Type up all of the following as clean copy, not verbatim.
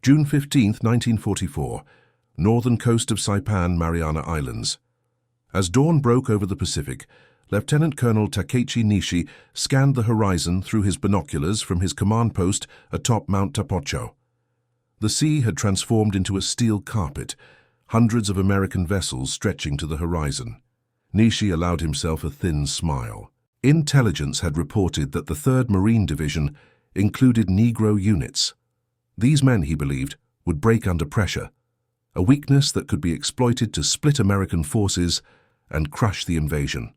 June 15, 1944, northern coast of Saipan, Mariana Islands. As dawn broke over the Pacific, Lieutenant Colonel Takechi Nishi scanned the horizon through his binoculars from his command post atop Mount Tapocho. The sea had transformed into a steel carpet, hundreds of American vessels stretching to the horizon. Nishi allowed himself a thin smile. Intelligence had reported that the 3rd Marine Division included Negro units. These men, he believed, would break under pressure, a weakness that could be exploited to split American forces and crush the invasion.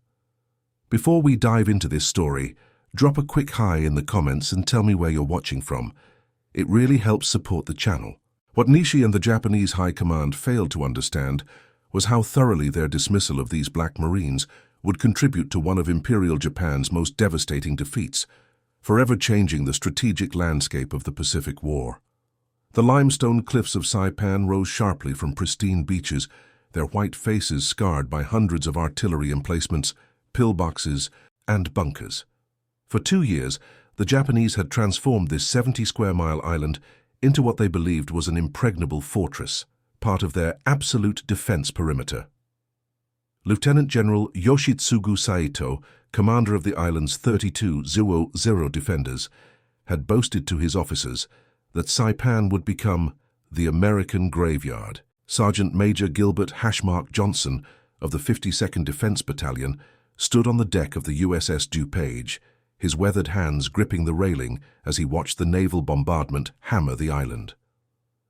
Before we dive into this story, drop a quick hi in the comments and tell me where you're watching from. It really helps support the channel. What Nishi and the Japanese High Command failed to understand was how thoroughly their dismissal of these Black Marines would contribute to one of Imperial Japan's most devastating defeats, forever changing the strategic landscape of the Pacific War. The limestone cliffs of Saipan rose sharply from pristine beaches, their white faces scarred by hundreds of artillery emplacements, pillboxes, and bunkers. For 2 years, the Japanese had transformed this 70-square-mile island into what they believed was an impregnable fortress, part of their absolute defense perimeter. Lieutenant General Yoshitsugu Saito, commander of the island's 32-0 defenders, had boasted to his officers that Saipan would become the American graveyard. Sergeant Major Gilbert Hashmark Johnson of the 52nd Defense Battalion stood on the deck of the USS DuPage, his weathered hands gripping the railing as he watched the naval bombardment hammer the island.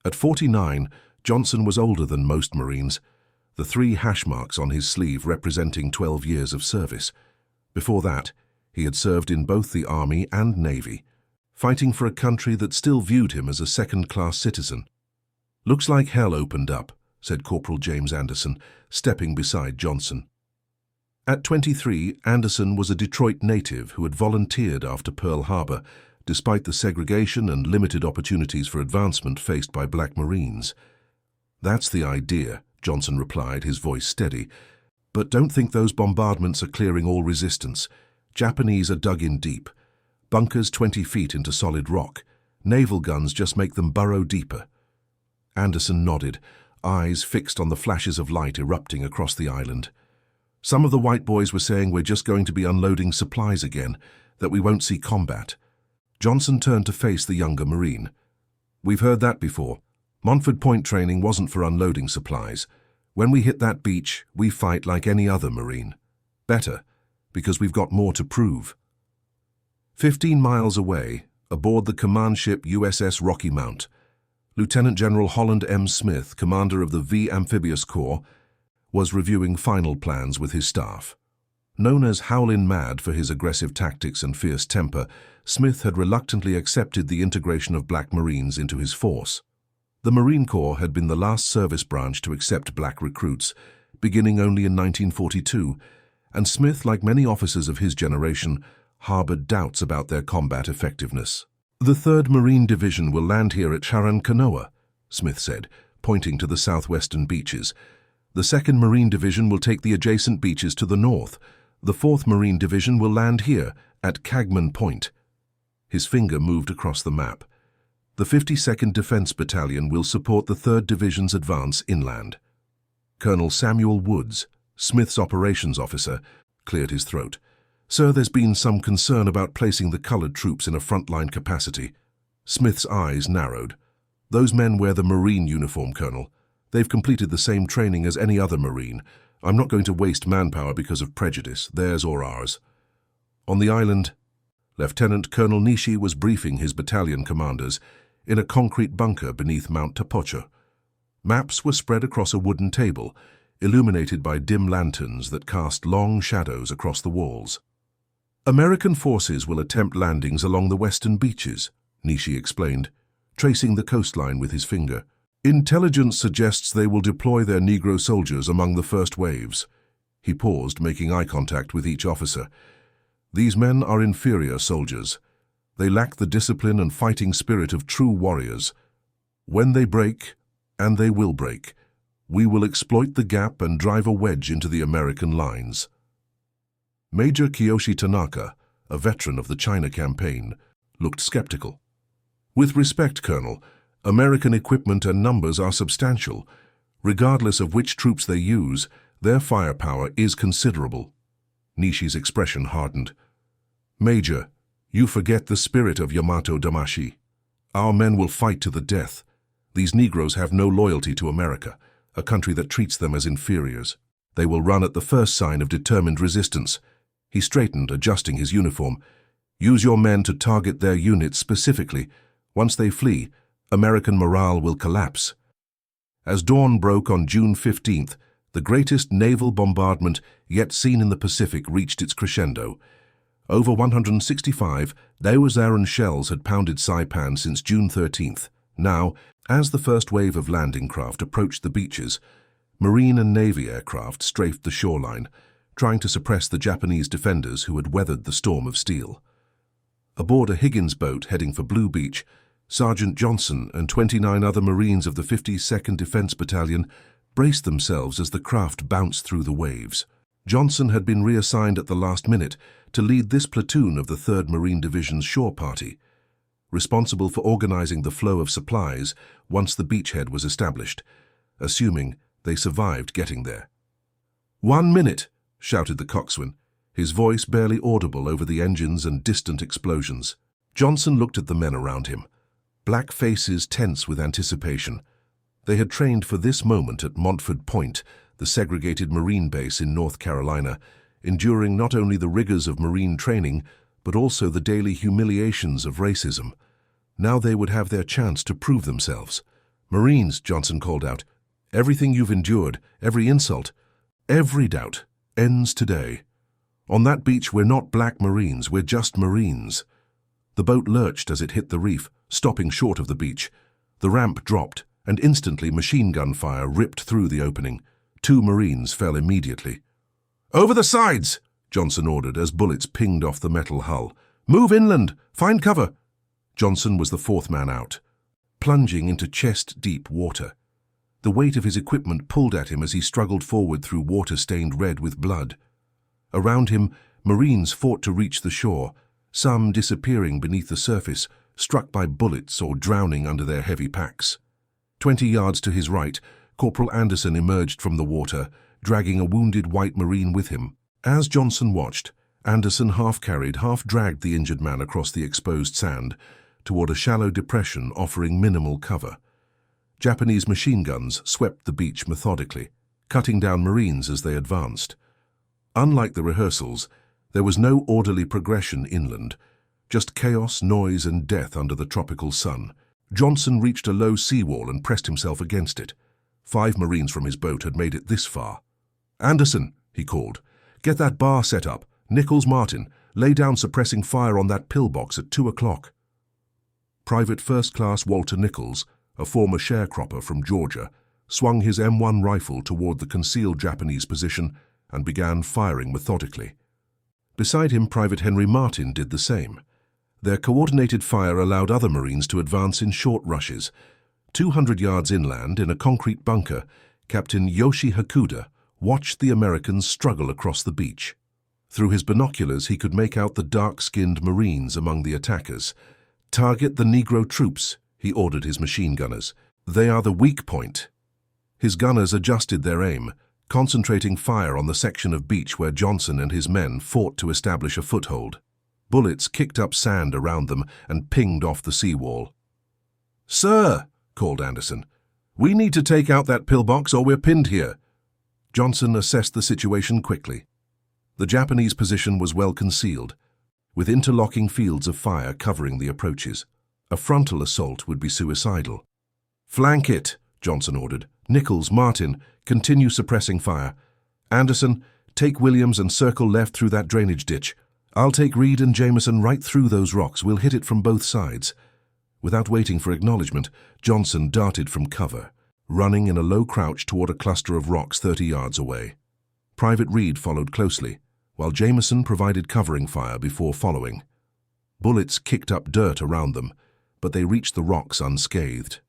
At 49, Johnson was older than most Marines, the 3 hash marks on his sleeve representing 12 years of service. Before that, he had served in both the Army and Navy, fighting for a country that still viewed him as a second-class citizen. "Looks like hell opened up," said Corporal James Anderson, stepping beside Johnson. At 23, Anderson was a Detroit native who had volunteered after Pearl Harbor, despite the segregation and limited opportunities for advancement faced by Black Marines. "That's the idea," Johnson replied, his voice steady. "But don't think those bombardments are clearing all resistance. Japanese are dug in deep. Bunkers 20 feet into solid rock. Naval guns just make them burrow deeper." Anderson nodded, eyes fixed on the flashes of light erupting across the island. "Some of the white boys were saying we're just going to be unloading supplies again, that we won't see combat." Johnson turned to face the younger Marine. "We've heard that before. Montford Point training wasn't for unloading supplies. When we hit that beach, we fight like any other Marine. Better, because we've got more to prove." 15 miles away, aboard the command ship USS Rocky Mount, Lieutenant General Holland M. Smith, commander of the V Amphibious Corps, was reviewing final plans with his staff. Known as Howlin' Mad for his aggressive tactics and fierce temper, Smith had reluctantly accepted the integration of Black Marines into his force. The Marine Corps had been the last service branch to accept Black recruits, beginning only in 1942, and Smith, like many officers of his generation, harbored doubts about their combat effectiveness. "The 3rd Marine Division will land here at Charankanoa," Smith said, pointing to the southwestern beaches. "The 2nd Marine Division will take the adjacent beaches to the north. The 4th Marine Division will land here, at Cagman Point." His finger moved across the map. "The 52nd Defense Battalion will support the 3rd Division's advance inland." Colonel Samuel Woods, Smith's operations officer, cleared his throat. "Sir, there's been some concern about placing the colored troops in a frontline capacity." Smith's eyes narrowed. "Those men wear the Marine uniform, Colonel. They've completed the same training as any other Marine. I'm not going to waste manpower because of prejudice, theirs or ours." On the island, Lieutenant Colonel Nishi was briefing his battalion commanders in a concrete bunker beneath Mount Tapocho. Maps were spread across a wooden table, illuminated by dim lanterns that cast long shadows across the walls. "American forces will attempt landings along the western beaches," Nishi explained, tracing the coastline with his finger. "Intelligence suggests they will deploy their Negro soldiers among the first waves." He paused, making eye contact with each officer. "These men are inferior soldiers. They lack the discipline and fighting spirit of true warriors. When they break, and they will break, we will exploit the gap and drive a wedge into the American lines." Major Kiyoshi Tanaka, a veteran of the China campaign, looked skeptical. "With respect, Colonel, American equipment and numbers are substantial. Regardless of which troops they use, their firepower is considerable. Nishi's expression hardened. Major, you forget the spirit of Yamato Damashi. Our men will fight to the death. These Negroes have no loyalty to America, a country that treats them as inferiors. They will run at the first sign of determined resistance. He straightened, adjusting his uniform. Use your men to target their units specifically. Once they flee, American morale will collapse. As dawn broke on June 15th, the greatest naval bombardment yet seen in the Pacific reached its crescendo. Over 165 Daewoo shells had pounded Saipan since June 13th. Now, as the first wave of landing craft approached the beaches, Marine and Navy aircraft strafed the shoreline, trying to suppress the Japanese defenders who had weathered the storm of steel. Aboard a Higgins boat heading for Blue Beach, Sergeant Johnson and 29 other Marines of the 52nd Defense Battalion braced themselves as the craft bounced through the waves. Johnson had been reassigned at the last minute to lead this platoon of the 3rd Marine Division's shore party, responsible for organizing the flow of supplies once the beachhead was established, assuming they survived getting there. 1 minute, shouted the coxswain, his voice barely audible over the engines and distant explosions. Johnson looked at the men around him, black faces tense with anticipation. They had trained for this moment at Montford Point, the segregated Marine base in North Carolina, enduring not only the rigors of Marine training, but also the daily humiliations of racism. Now they would have their chance to prove themselves. Marines, Johnson called out, everything you've endured, every insult, every doubt, ends today. On that beach we're not black Marines, we're just Marines. The boat lurched as it hit the reef, stopping short of the beach. The ramp dropped, and instantly machine gun fire ripped through the opening. 2 Marines fell immediately. Over the sides, Johnson ordered as bullets pinged off the metal hull. Move inland, find cover. Johnson was the 4th man out, plunging into chest-deep water. The weight of his equipment pulled at him as he struggled forward through water stained red with blood. Around him, Marines fought to reach the shore, some disappearing beneath the surface, struck by bullets or drowning under their heavy packs. 20 yards to his right, Corporal Anderson emerged from the water, dragging a wounded white Marine with him. As Johnson watched, Anderson half-carried, half-dragged the injured man across the exposed sand toward a shallow depression offering minimal cover. Japanese machine guns swept the beach methodically, cutting down Marines as they advanced. Unlike the rehearsals, there was no orderly progression inland, just chaos, noise, and death under the tropical sun. Johnson reached a low seawall and pressed himself against it. 5 Marines from his boat had made it this far. Anderson, he called, get that bar set up. Nichols, Martin, lay down suppressing fire on that pillbox at 2 o'clock. Private First Class Walter Nichols, a former sharecropper from Georgia, swung his M1 rifle toward the concealed Japanese position and began firing methodically. Beside him, Private Henry Martin did the same. Their coordinated fire allowed other Marines to advance in short rushes. 200 yards inland, in a concrete bunker, Captain Yoshi Hakuda watched the Americans struggle across the beach. Through his binoculars, he could make out the dark-skinned Marines among the attackers. Target the Negro troops, he ordered his machine gunners. They are the weak point. His gunners adjusted their aim, concentrating fire on the section of beach where Johnson and his men fought to establish a foothold. Bullets kicked up sand around them and pinged off the seawall. "Sir," called Anderson, "we need to take out that pillbox or we're pinned here." Johnson assessed the situation quickly. The Japanese position was well concealed, with interlocking fields of fire covering the approaches. A frontal assault would be suicidal. "Flank it," Johnson ordered. "Nichols, Martin, continue suppressing fire. Anderson, take Williams and circle left through that drainage ditch. I'll take Reed and Jameson right through those rocks. We'll hit it from both sides." Without waiting for acknowledgement, Johnson darted from cover, running in a low crouch toward a cluster of rocks 30 yards away. Private Reed followed closely, while Jameson provided covering fire before following. Bullets kicked up dirt around them, but they reached the rocks unscathed.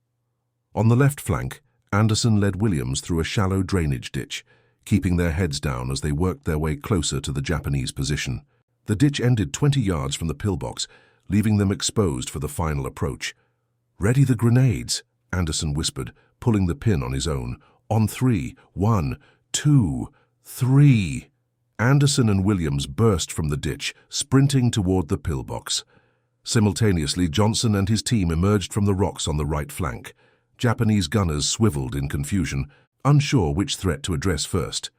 On the left flank, Anderson led Williams through a shallow drainage ditch, keeping their heads down as they worked their way closer to the Japanese position. The ditch ended 20 yards from the pillbox, leaving them exposed for the final approach. "Ready the grenades," Anderson whispered, pulling the pin on his own. "On three. 1, 2, 3. Anderson and Williams burst from the ditch, sprinting toward the pillbox. Simultaneously, Johnson and his team emerged from the rocks on the right flank. Japanese gunners swiveled in confusion, unsure which threat to address first.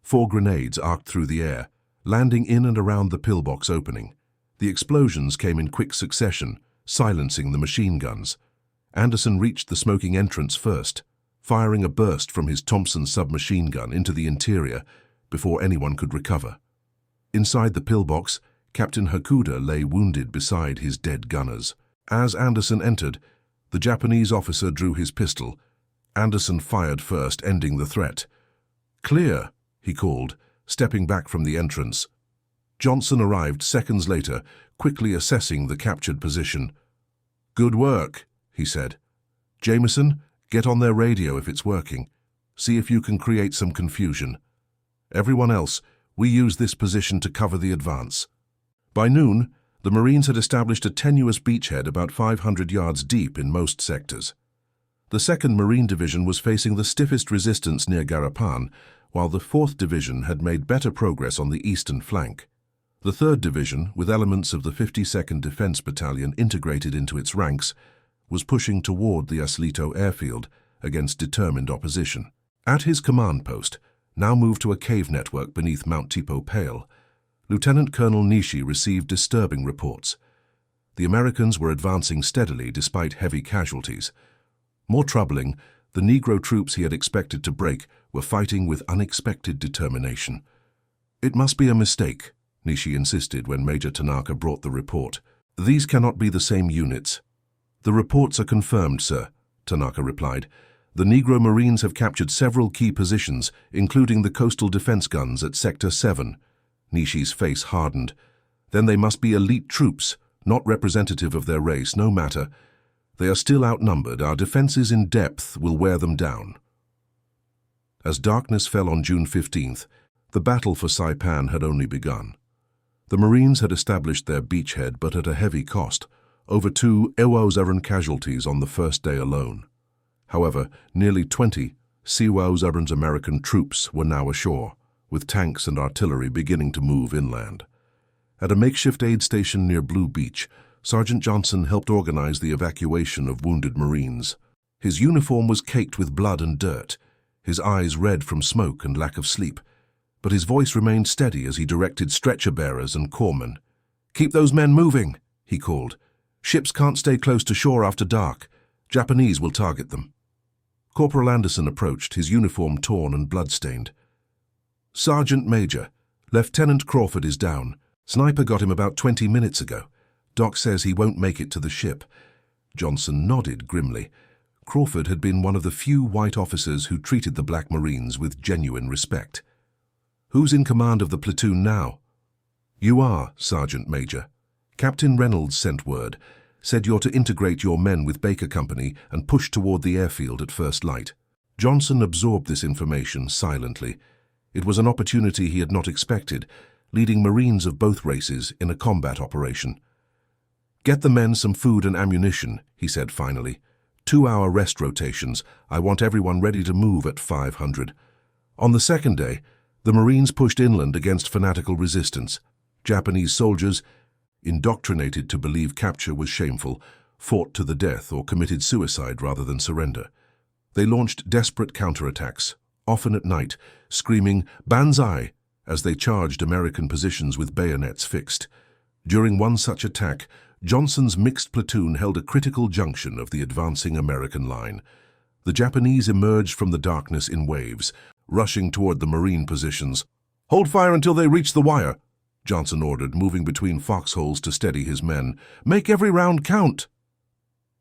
4 grenades arced through the air, landing in and around the pillbox opening. The explosions came in quick succession, silencing the machine guns. Anderson reached the smoking entrance first, firing a burst from his Thompson submachine gun into the interior before anyone could recover. Inside the pillbox, Captain Hakuda lay wounded beside his dead gunners. As Anderson entered, the Japanese officer drew his pistol. Anderson fired first, ending the threat. "Clear," he called, stepping back from the entrance. Johnson arrived seconds later, quickly assessing the captured position. "Good work," he said. "Jameson, get on their radio if it's working. See if you can create some confusion. Everyone else, we use this position to cover the advance." By noon, the Marines had established a tenuous beachhead about 500 yards deep in most sectors. The 2nd Marine Division was facing the stiffest resistance near Garapan, while the 4th Division had made better progress on the eastern flank. The 3rd Division, with elements of the 52nd Defense Battalion integrated into its ranks, was pushing toward the Aslito airfield against determined opposition. At his command post, now moved to a cave network beneath Mount Tipo Pale, Lieutenant Colonel Nishi received disturbing reports. The Americans were advancing steadily despite heavy casualties. More troubling, the Negro troops he had expected to break were fighting with unexpected determination. "It must be a mistake," Nishi insisted when Major Tanaka brought the report. "These cannot be the same units." "The reports are confirmed, sir," Tanaka replied. "The Negro Marines have captured several key positions, including the coastal defense guns at Sector 7. Nishi's face hardened. "Then they must be elite troops, not representative of their race, no matter. They are still outnumbered. Our defenses in depth will wear them down." As darkness fell on June 15th, the battle for Saipan had only begun. The Marines had established their beachhead, but at a heavy cost, over 2 Iwo casualties on the first day alone. However, nearly 20 Iwo American troops were now ashore, with tanks and artillery beginning to move inland. At a makeshift aid station near Blue Beach, Sergeant Johnson helped organize the evacuation of wounded Marines. His uniform was caked with blood and dirt, his eyes red from smoke and lack of sleep, but his voice remained steady as he directed stretcher-bearers and corpsmen. "Keep those men moving," he called. "Ships can't stay close to shore after dark. Japanese will target them." Corporal Anderson approached, his uniform torn and blood-stained. "Sergeant Major, Lieutenant Crawford is down. Sniper got him about 20 minutes ago. Doc says he won't make it to the ship." Johnson nodded grimly. Crawford had been one of the few white officers who treated the Black Marines with genuine respect. "Who's in command of the platoon now?" "You are, Sergeant Major. Captain Reynolds sent word. Said you're to integrate your men with Baker Company and push toward the airfield at first light." Johnson absorbed this information silently. It was an opportunity he had not expected, leading Marines of both races in a combat operation. "Get the men some food and ammunition," he said finally. 2-hour rest rotations. I want everyone ready to move at 500. On the second day, the Marines pushed inland against fanatical resistance. Japanese soldiers, indoctrinated to believe capture was shameful, fought to the death or committed suicide rather than surrender. They launched desperate counterattacks, often at night, screaming "Banzai" as they charged American positions with bayonets fixed. During one such attack, Johnson's mixed platoon held a critical junction of the advancing American line. The Japanese emerged from the darkness in waves, rushing toward the Marine positions. "Hold fire until they reach the wire," Johnson ordered, moving between foxholes to steady his men. "Make every round count."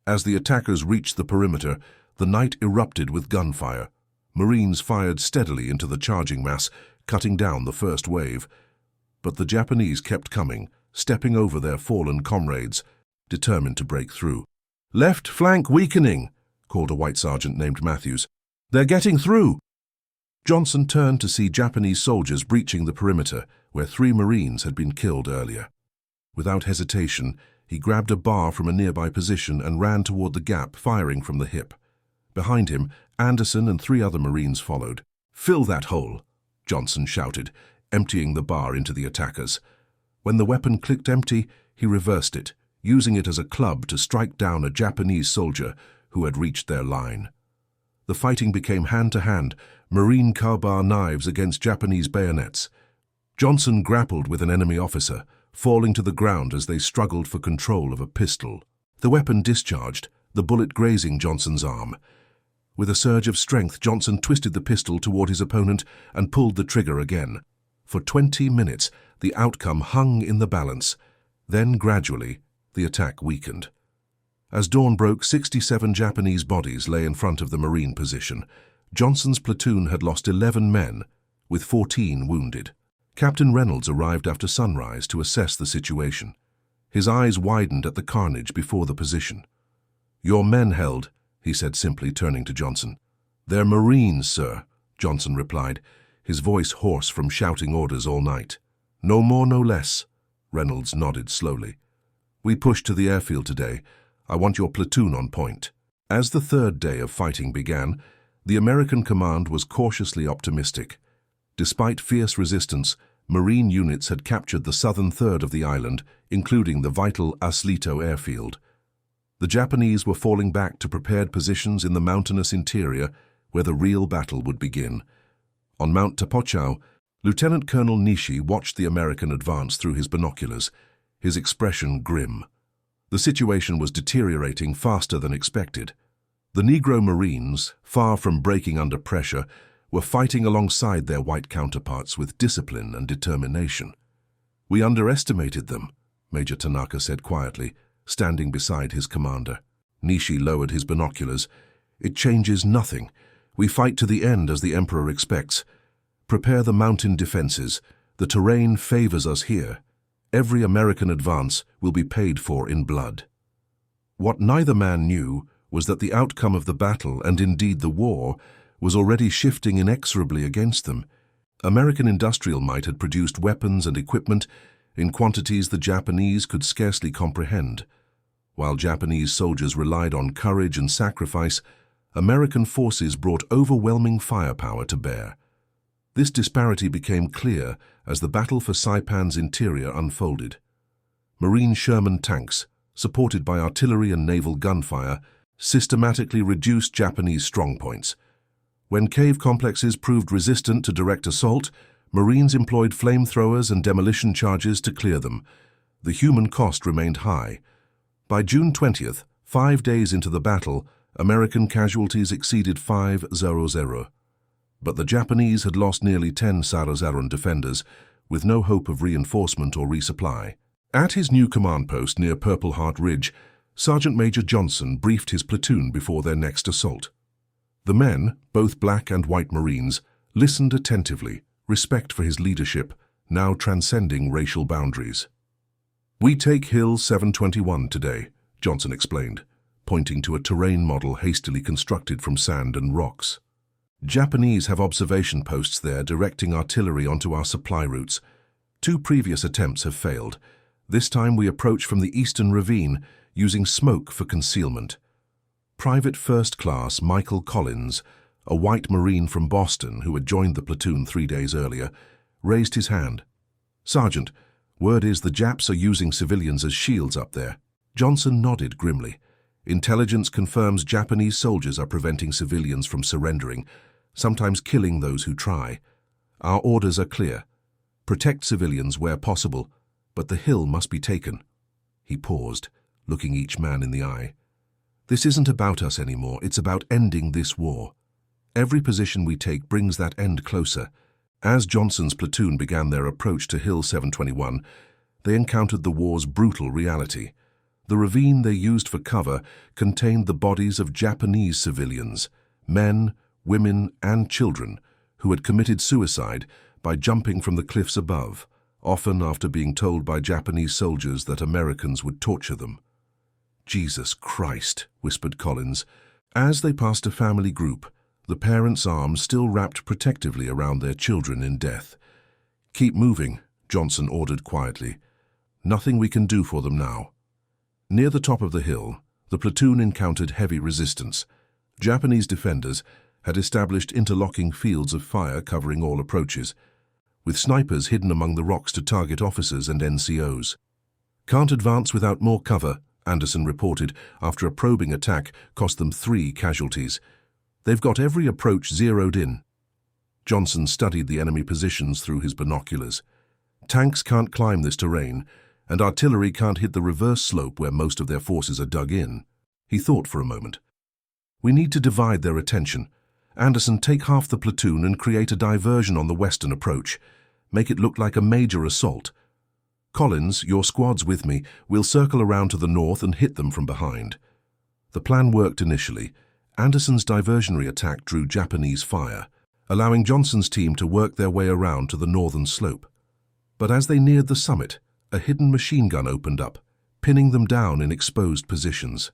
As the attackers reached the perimeter, the night erupted with gunfire. Marines fired steadily into the charging mass, cutting down the first wave. But the Japanese kept coming, stepping over their fallen comrades, determined to break through. "Left flank weakening," called a white sergeant named Matthews. "They're getting through." Johnson turned to see Japanese soldiers breaching the perimeter, where 3 Marines had been killed earlier. Without hesitation, He grabbed a bar from a nearby position and ran toward the gap, firing from the hip. Behind him, Anderson and 3 other Marines followed. "Fill that hole," Johnson shouted, emptying the bar into the attackers. When the weapon clicked empty, he reversed it, using it as a club to strike down a Japanese soldier who had reached their line. The fighting became hand-to-hand, Marine crowbar knives against Japanese bayonets. Johnson grappled with an enemy officer, falling to the ground as they struggled for control of a pistol. The weapon discharged, the bullet grazing Johnson's arm. With a surge of strength, Johnson twisted the pistol toward his opponent and pulled the trigger again. For 20 minutes, the outcome hung in the balance. Then, gradually, the attack weakened. As dawn broke, 67 Japanese bodies lay in front of the Marine position. Johnson's platoon had lost 11 men, with 14 wounded. Captain Reynolds arrived after sunrise to assess the situation. His eyes widened at the carnage before the position. "Your men held," he said simply, turning to Johnson. "They're Marines, sir," Johnson replied, his voice hoarse from shouting orders all night. "No more, no less," Reynolds nodded slowly. "We pushed to the airfield today. I want your platoon on point." As the 3rd day of fighting began, the American command was cautiously optimistic. Despite fierce resistance, Marine units had captured the southern third of the island, including the vital Aslito airfield. The Japanese were falling back to prepared positions in the mountainous interior where the real battle would begin. On Mount Tapochau, Lieutenant Colonel Nishi watched the American advance through his binoculars, his expression grim. The situation was deteriorating faster than expected. The Negro Marines, far from breaking under pressure, were fighting alongside their white counterparts with discipline and determination. "We underestimated them," Major Tanaka said quietly, standing beside his commander. Nishi lowered his binoculars. "It changes nothing. We fight to the end as the Emperor expects. Prepare the mountain defenses. The terrain favors us here. Every American advance will be paid for in blood." What neither man knew was that the outcome of the battle, and indeed the war, was already shifting inexorably against them. American industrial might had produced weapons and equipment in quantities the Japanese could scarcely comprehend. While Japanese soldiers relied on courage and sacrifice, American forces brought overwhelming firepower to bear. This disparity became clear as the battle for Saipan's interior unfolded. Marine Sherman tanks, supported by artillery and naval gunfire, systematically reduced Japanese strongpoints. When cave complexes proved resistant to direct assault, Marines employed flamethrowers and demolition charges to clear them. The human cost remained high. By June 20th, 5 days into the battle, American casualties exceeded 500. But the Japanese had lost nearly 10 Sarazaran defenders, with no hope of reinforcement or resupply. At his new command post near Purple Heart Ridge, Sergeant Major Johnson briefed his platoon before their next assault. The men, both black and white Marines, listened attentively, respect for his leadership, now transcending racial boundaries. "We take Hill 721 today," Johnson explained, pointing to a terrain model hastily constructed from sand and rocks. "Japanese have observation posts there directing artillery onto our supply routes. 2 previous attempts have failed. This time we approach from the eastern ravine, using smoke for concealment." Private First Class Michael Collins, a white Marine from Boston who had joined the platoon 3 days earlier, raised his hand. "Sergeant, word is the Japs are using civilians as shields up there." Johnson nodded grimly. "Intelligence confirms Japanese soldiers are preventing civilians from surrendering, sometimes killing those who try. Our orders are clear. Protect civilians where possible, but the hill must be taken." He paused, looking each man in the eye. "This isn't about us anymore, it's about ending this war. Every position we take brings that end closer." As Johnson's platoon began their approach to Hill 721, they encountered the war's brutal reality. The ravine they used for cover contained the bodies of Japanese civilians, men, women, and children, who had committed suicide by jumping from the cliffs above, often after being told by Japanese soldiers that Americans would torture them. "Jesus Christ," whispered Collins. As they passed a family group, the parents' arms still wrapped protectively around their children in death. "Keep moving," Johnson ordered quietly. "Nothing we can do for them now." Near the top of the hill, the platoon encountered heavy resistance. Japanese defenders had established interlocking fields of fire covering all approaches, with snipers hidden among the rocks to target officers and NCOs. "Can't advance without more cover," Anderson reported after a probing attack cost them 3 casualties. "They've got every approach zeroed in." Johnson studied the enemy positions through his binoculars. "Tanks can't climb this terrain, and artillery can't hit the reverse slope where most of their forces are dug in." He thought for a moment. "We need to divide their attention. Anderson, take half the platoon and create a diversion on the western approach. Make it look like a major assault. Collins, your squad's with me. We'll circle around to the north and hit them from behind." The plan worked initially. Anderson's diversionary attack drew Japanese fire, allowing Johnson's team to work their way around to the northern slope. But as they neared the summit, a hidden machine gun opened up, pinning them down in exposed positions.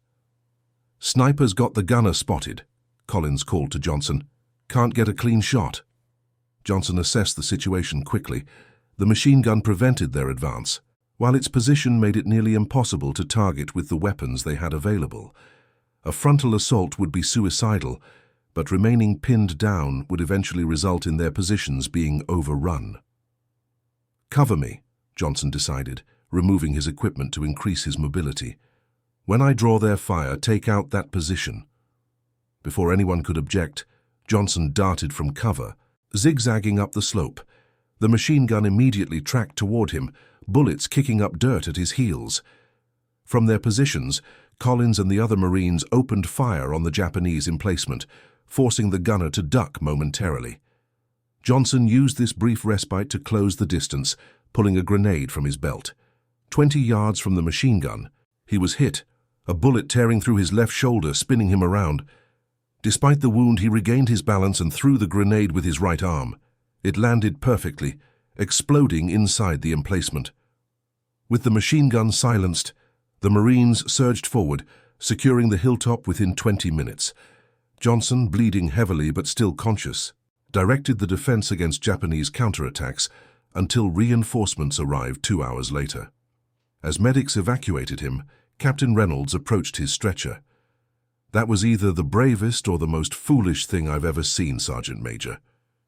"Snipers got the gunner spotted," Collins called to Johnson. "Can't get a clean shot." Johnson assessed the situation quickly. The machine gun prevented their advance, while its position made it nearly impossible to target with the weapons they had available. A frontal assault would be suicidal, but remaining pinned down would eventually result in their positions being overrun. "Cover me," Johnson decided, removing his equipment to increase his mobility. "When I draw their fire, take out that position." Before anyone could object, Johnson darted from cover, zigzagging up the slope. The machine gun immediately tracked toward him, bullets kicking up dirt at his heels. From their positions, Collins and the other Marines opened fire on the Japanese emplacement, forcing the gunner to duck momentarily. Johnson used this brief respite to close the distance, pulling a grenade from his belt. 20 yards from the machine gun, he was hit, a bullet tearing through his left shoulder, spinning him around. Despite the wound, he regained his balance and threw the grenade with his right arm. It landed perfectly, exploding inside the emplacement. With the machine gun silenced, the Marines surged forward, securing the hilltop within 20 minutes. Johnson, bleeding heavily but still conscious, directed the defense against Japanese counterattacks until reinforcements arrived 2 hours later. As medics evacuated him, Captain Reynolds approached his stretcher. "That was either the bravest or the most foolish thing I've ever seen, Sergeant Major."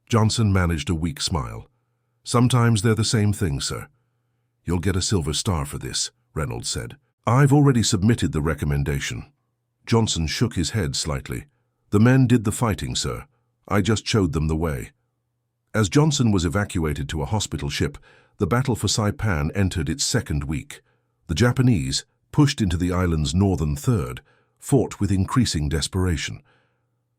Johnson managed a weak smile. "Sometimes they're the same thing, sir." "You'll get a Silver Star for this," Reynolds said. "I've already submitted the recommendation." Johnson shook his head slightly. "The men did the fighting, sir. I just showed them the way." As Johnson was evacuated to a hospital ship, the battle for Saipan entered its 2nd week. The Japanese, pushed into the island's northern third, fought with increasing desperation.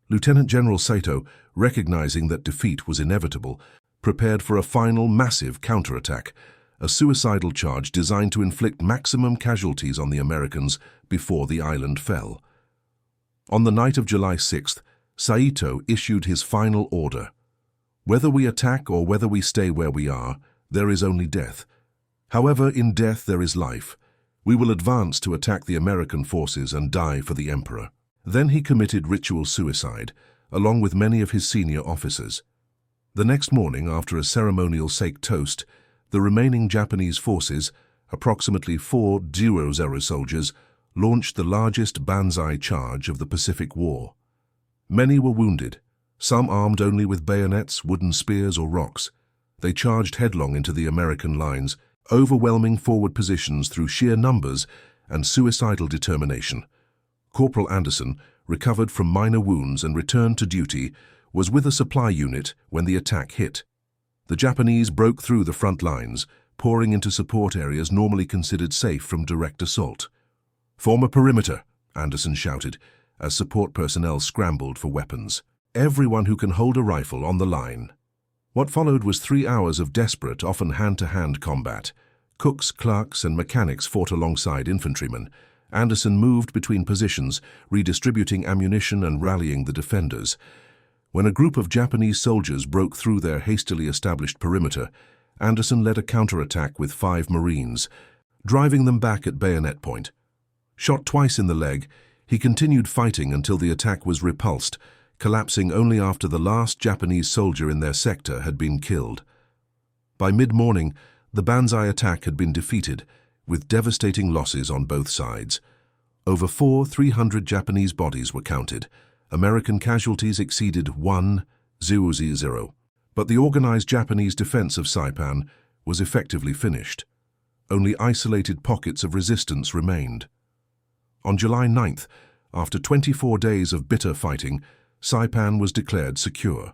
Lieutenant General Saito, recognizing that defeat was inevitable, prepared for a final massive counterattack, a suicidal charge designed to inflict maximum casualties on the Americans before the island fell. On the night of July 6th, Saito issued his final order. "Whether we attack or whether we stay where we are, there is only death. However, in death there is life. We will advance to attack the American forces and die for the Emperor." Then he committed ritual suicide, along with many of his senior officers. The next morning, after a ceremonial sake toast, the remaining Japanese forces, approximately 400 soldiers, launched the largest banzai charge of the Pacific War. Many were wounded, some armed only with bayonets, wooden spears, or rocks. They charged headlong into the American lines, overwhelming forward positions through sheer numbers and suicidal determination. Corporal Anderson, recovered from minor wounds and returned to duty, was with a supply unit when the attack hit. The Japanese broke through the front lines, pouring into support areas normally considered safe from direct assault. "Form a perimeter," Anderson shouted, as support personnel scrambled for weapons. "Everyone who can hold a rifle on the line." What followed was 3 hours of desperate, often hand-to-hand combat. Cooks, clerks, and mechanics fought alongside infantrymen. Anderson moved between positions, redistributing ammunition and rallying the defenders. When a group of Japanese soldiers broke through their hastily established perimeter, Anderson led a counterattack with 5 Marines, driving them back at bayonet point. Shot twice in the leg, he continued fighting until the attack was repulsed, collapsing only after the last Japanese soldier in their sector had been killed. By mid-morning, the banzai attack had been defeated, with devastating losses on both sides. Over 300 Japanese bodies were counted. American casualties exceeded 1,000. But the organized Japanese defense of Saipan was effectively finished. Only isolated pockets of resistance remained. On July 9th, after 24 days of bitter fighting, Saipan was declared secure.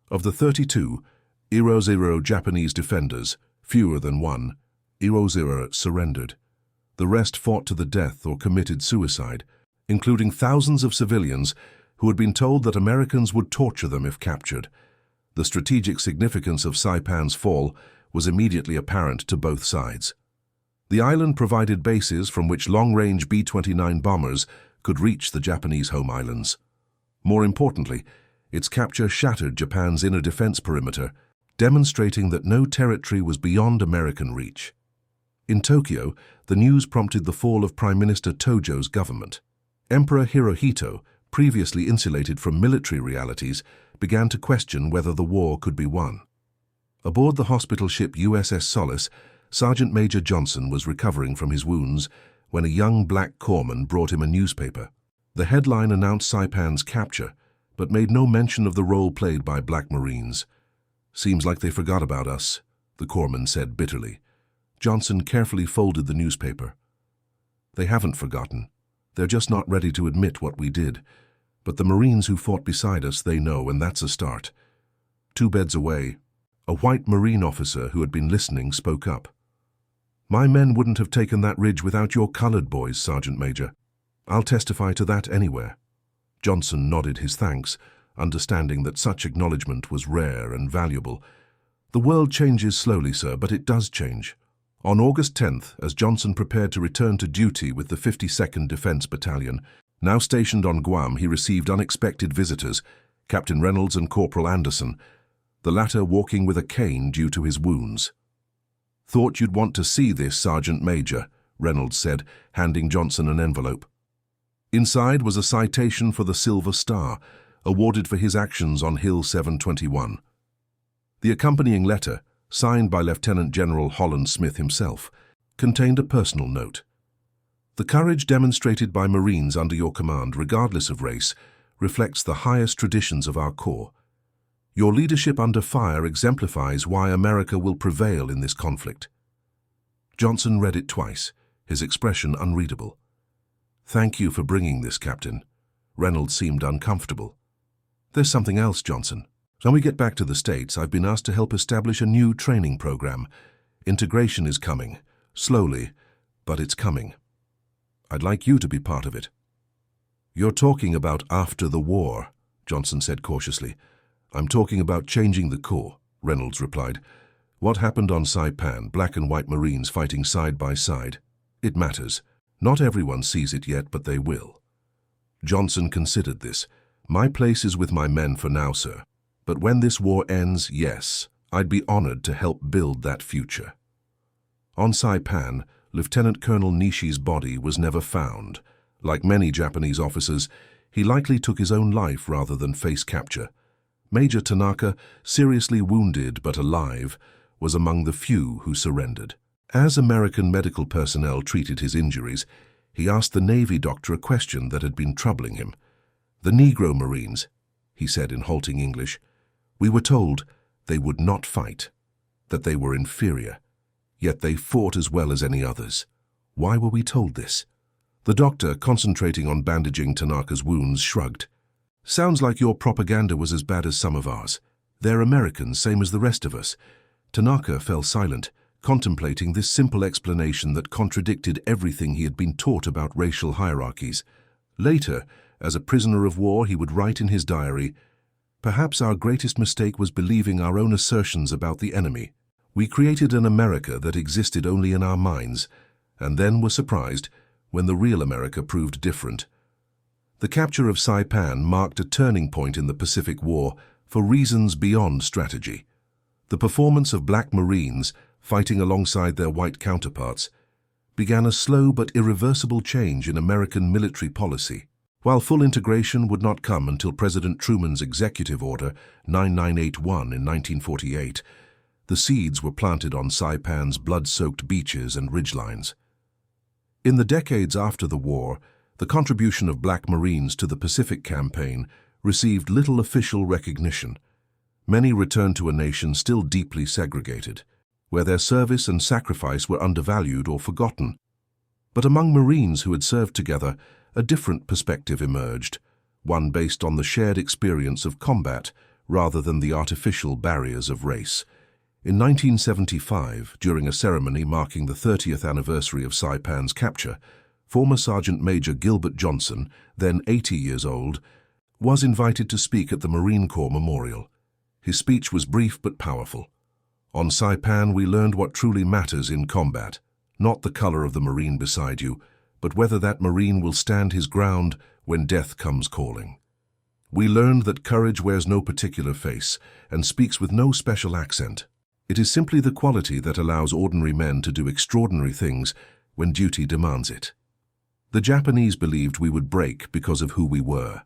Of the 32 Japanese defenders, fewer than one surrendered. The rest fought to the death or committed suicide, including thousands of civilians who had been told that Americans would torture them if captured. The strategic significance of Saipan's fall was immediately apparent to both sides. The island provided bases from which long-range B-29 bombers could reach the Japanese home islands. More importantly, its capture shattered Japan's inner defense perimeter, demonstrating that no territory was beyond American reach. In Tokyo, the news prompted the fall of Prime Minister Tojo's government. Emperor Hirohito, previously insulated from military realities, began to question whether the war could be won. Aboard the hospital ship USS Solace, Sergeant Major Johnson was recovering from his wounds when a young black corpsman brought him a newspaper. The headline announced Saipan's capture, but made no mention of the role played by black Marines. "Seems like they forgot about us," the corpsman said bitterly. Johnson carefully folded the newspaper. "They haven't forgotten. They're just not ready to admit what we did. But the Marines who fought beside us, they know, and that's a start." 2 beds away, a white Marine officer who had been listening spoke up. "My men wouldn't have taken that ridge without your colored boys, Sergeant Major. I'll testify to that anywhere." Johnson nodded his thanks, understanding that such acknowledgement was rare and valuable. "The world changes slowly, sir, but it does change." On August 10th, as Johnson prepared to return to duty with the 52nd Defense Battalion, now stationed on Guam, he received unexpected visitors, Captain Reynolds and Corporal Anderson, the latter walking with a cane due to his wounds. "Thought you'd want to see this, Sergeant Major," Reynolds said, handing Johnson an envelope. Inside was a citation for the Silver Star, awarded for his actions on Hill 721. The accompanying letter, signed by Lieutenant General Holland Smith himself, contained a personal note. "The courage demonstrated by Marines under your command, regardless of race, reflects the highest traditions of our Corps. Your leadership under fire exemplifies why America will prevail in this conflict." Johnson read it twice, his expression unreadable. "Thank you for bringing this, Captain." Reynolds seemed uncomfortable. "There's something else, Johnson. When we get back to the States, I've been asked to help establish a new training program. Integration is coming, slowly, but it's coming. I'd like you to be part of it." "You're talking about after the war," Johnson said cautiously. "I'm talking about changing the Corps," Reynolds replied. "What happened on Saipan, black and white Marines fighting side by side? It matters. Not everyone sees it yet, but they will." Johnson considered this. "My place is with my men for now, sir. But when this war ends, yes, I'd be honored to help build that future." On Saipan, Lieutenant Colonel Nishi's body was never found. Like many Japanese officers, he likely took his own life rather than face capture. Major Tanaka, seriously wounded but alive, was among the few who surrendered. As American medical personnel treated his injuries, he asked the Navy doctor a question that had been troubling him. "The Negro Marines," he said in halting English, "we were told they would not fight, that they were inferior, yet they fought as well as any others. Why were we told this?" The doctor, concentrating on bandaging Tanaka's wounds, shrugged. "Sounds like your propaganda was as bad as some of ours. They're Americans, same as the rest of us." Tanaka fell silent, contemplating this simple explanation that contradicted everything he had been taught about racial hierarchies. Later, as a prisoner of war, he would write in his diary, "Perhaps our greatest mistake was believing our own assertions about the enemy. We created an America that existed only in our minds, and then were surprised when the real America proved different." The capture of Saipan marked a turning point in the Pacific War for reasons beyond strategy. The performance of black Marines, fighting alongside their white counterparts, began a slow but irreversible change in American military policy. While full integration would not come until President Truman's Executive Order 9981 in 1948, The seeds were planted on Saipan's blood-soaked beaches and ridgelines. In the decades after the war, the contribution of Black Marines to the Pacific Campaign received little official recognition. Many returned to a nation still deeply segregated, where their service and sacrifice were undervalued or forgotten. But among Marines who had served together, a different perspective emerged, one based on the shared experience of combat rather than the artificial barriers of race. In 1975, during a ceremony marking the 30th anniversary of Saipan's capture, former Sergeant Major Gilbert Johnson, then 80 years old, was invited to speak at the Marine Corps Memorial. His speech was brief but powerful. On Saipan, we learned what truly matters in combat, not the color of the Marine beside you, but whether that Marine will stand his ground when death comes calling. We learned that courage wears no particular face and speaks with no special accent. It is simply the quality that allows ordinary men to do extraordinary things when duty demands it. The Japanese believed we would break because of who we were.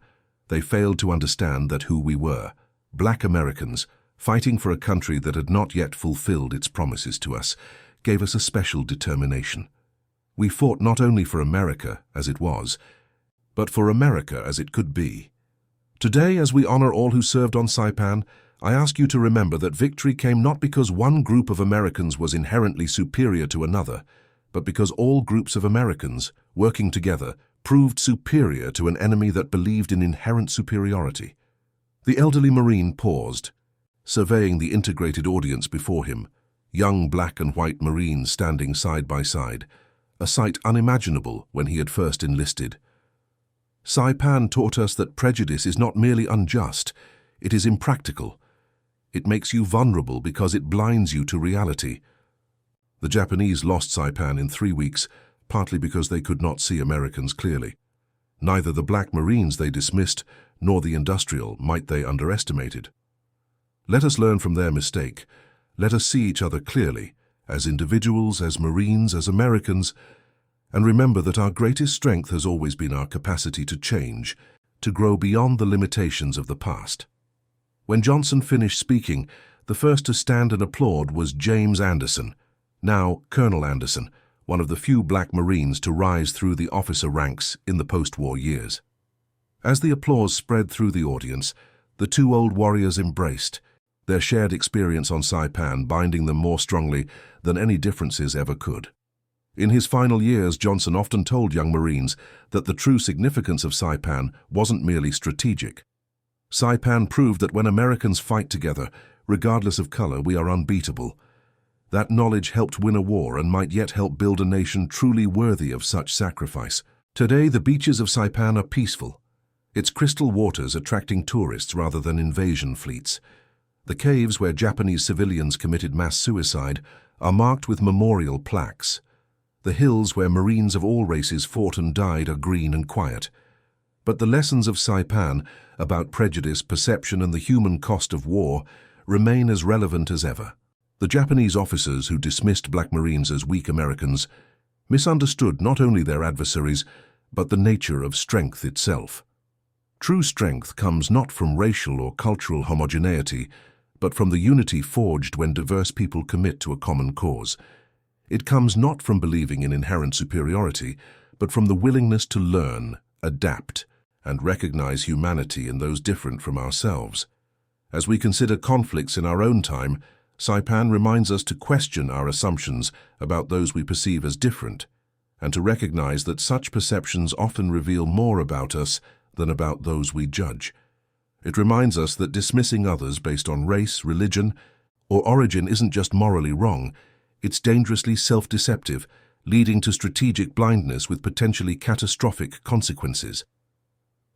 They failed to understand that who we were, Black Americans, fighting for a country that had not yet fulfilled its promises to us, gave us a special determination. We fought not only for America as it was, but for America as it could be. Today, as we honor all who served on Saipan, I ask you to remember that victory came not because one group of Americans was inherently superior to another, but because all groups of Americans, working together, proved superior to an enemy that believed in inherent superiority. The elderly Marine paused, surveying the integrated audience before him, young black and white Marines standing side by side, a sight unimaginable when he had first enlisted. Saipan taught us that prejudice is not merely unjust, it is impractical. It makes you vulnerable because it blinds you to reality. The Japanese lost Saipan in 3 weeks, partly because they could not see Americans clearly. Neither the Black Marines they dismissed, nor the industrial might they underestimated. Let us learn from their mistake. Let us see each other clearly, as individuals, as Marines, as Americans, and remember that our greatest strength has always been our capacity to change, to grow beyond the limitations of the past. When Johnson finished speaking, the first to stand and applaud was James Anderson, now Colonel Anderson, one of the few Black Marines to rise through the officer ranks in the post-war years. As the applause spread through the audience, the two old warriors embraced, their shared experience on Saipan binding them more strongly than any differences ever could. In his final years, Johnson often told young Marines that the true significance of Saipan wasn't merely strategic. Saipan proved that when Americans fight together, regardless of color, we are unbeatable. That knowledge helped win a war and might yet help build a nation truly worthy of such sacrifice. Today, the beaches of Saipan are peaceful, its crystal waters attracting tourists rather than invasion fleets. The caves where Japanese civilians committed mass suicide are marked with memorial plaques. The hills where Marines of all races fought and died are green and quiet. But the lessons of Saipan about prejudice, perception, and the human cost of war remain as relevant as ever. The Japanese officers who dismissed Black Marines as weak Americans misunderstood not only their adversaries, but the nature of strength itself. True strength comes not from racial or cultural homogeneity, but from the unity forged when diverse people commit to a common cause. It comes not from believing in inherent superiority, but from the willingness to learn, adapt, and recognize humanity in those different from ourselves. As we consider conflicts in our own time, Saipan reminds us to question our assumptions about those we perceive as different, and to recognize that such perceptions often reveal more about us than about those we judge. It reminds us that dismissing others based on race, religion, or origin isn't just morally wrong, it's dangerously self-deceptive, leading to strategic blindness with potentially catastrophic consequences.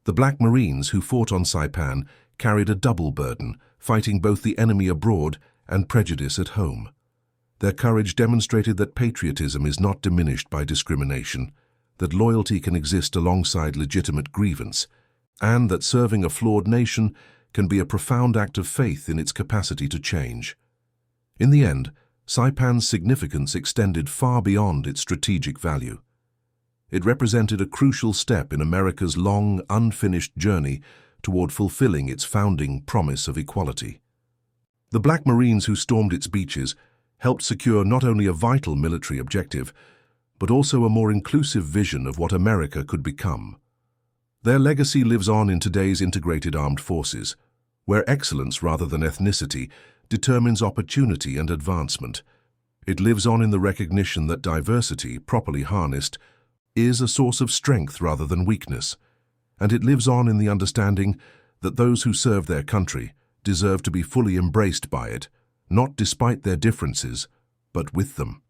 The Black Marines who fought on Saipan carried a double burden, fighting both the enemy abroad and prejudice at home. Their courage demonstrated that patriotism is not diminished by discrimination, that loyalty can exist alongside legitimate grievance, and that serving a flawed nation can be a profound act of faith in its capacity to change. In the end, Saipan's significance extended far beyond its strategic value. It represented a crucial step in America's long, unfinished journey toward fulfilling its founding promise of equality. The Black Marines who stormed its beaches helped secure not only a vital military objective, but also a more inclusive vision of what America could become. Their legacy lives on in today's integrated armed forces, where excellence rather than ethnicity determines opportunity and advancement. It lives on in the recognition that diversity, properly harnessed, is a source of strength rather than weakness. And it lives on in the understanding that those who serve their country deserve to be fully embraced by it, not despite their differences, but with them.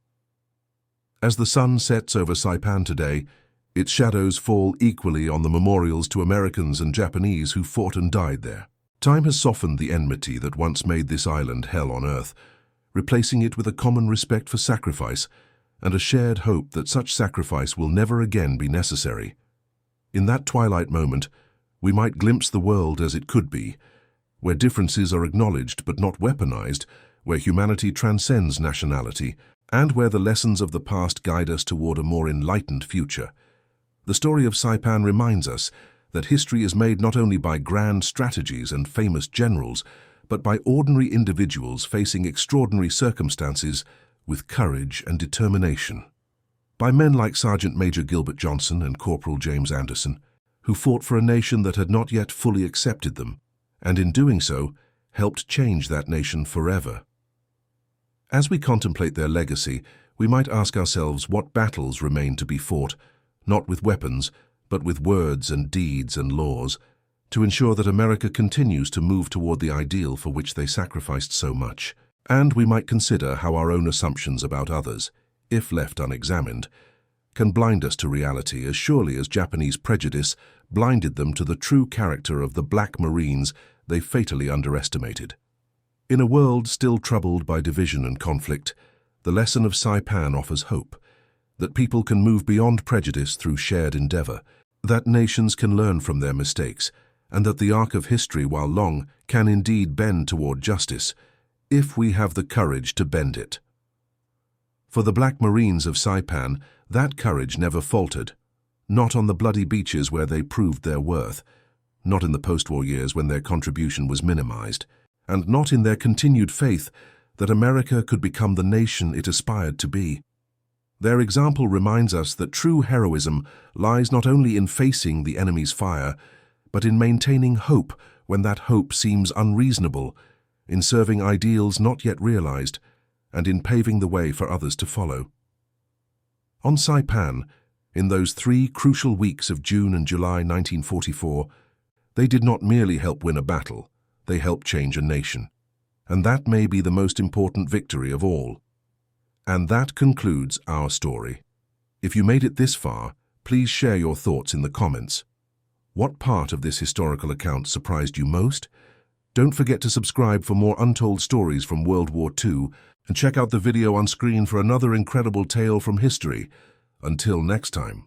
As the sun sets over Saipan today, its shadows fall equally on the memorials to Americans and Japanese who fought and died there. Time has softened the enmity that once made this island hell on earth, replacing it with a common respect for sacrifice and a shared hope that such sacrifice will never again be necessary. In that twilight moment, we might glimpse the world as it could be, where differences are acknowledged but not weaponized, where humanity transcends nationality, and where the lessons of the past guide us toward a more enlightened future. The story of Saipan reminds us that history is made not only by grand strategies and famous generals, but by ordinary individuals facing extraordinary circumstances with courage and determination. By men like Sergeant Major Gilbert Johnson and Corporal James Anderson, who fought for a nation that had not yet fully accepted them, and in doing so, helped change that nation forever. As we contemplate their legacy, we might ask ourselves what battles remain to be fought, not with weapons, but with words and deeds and laws, to ensure that America continues to move toward the ideal for which they sacrificed so much. And we might consider how our own assumptions about others, if left unexamined, can blind us to reality as surely as Japanese prejudice blinded them to the true character of the Black Marines they fatally underestimated. In a world still troubled by division and conflict, the lesson of Saipan offers hope, that people can move beyond prejudice through shared endeavor, that nations can learn from their mistakes, and that the arc of history, while long, can indeed bend toward justice, if we have the courage to bend it. For the Black Marines of Saipan, that courage never faltered, not on the bloody beaches where they proved their worth, not in the post-war years when their contribution was minimized, and not in their continued faith that America could become the nation it aspired to be. Their example reminds us that true heroism lies not only in facing the enemy's fire, but in maintaining hope when that hope seems unreasonable, in serving ideals not yet realized, and in paving the way for others to follow. On Saipan, in those 3 crucial weeks of June and July 1944, they did not merely help win a battle, they helped change a nation. And that may be the most important victory of all. And that concludes our story. If you made it this far, please share your thoughts in the comments. What part of this historical account surprised you most? Don't forget to subscribe for more untold stories from World War II and check out the video on screen for another incredible tale from history. Until next time.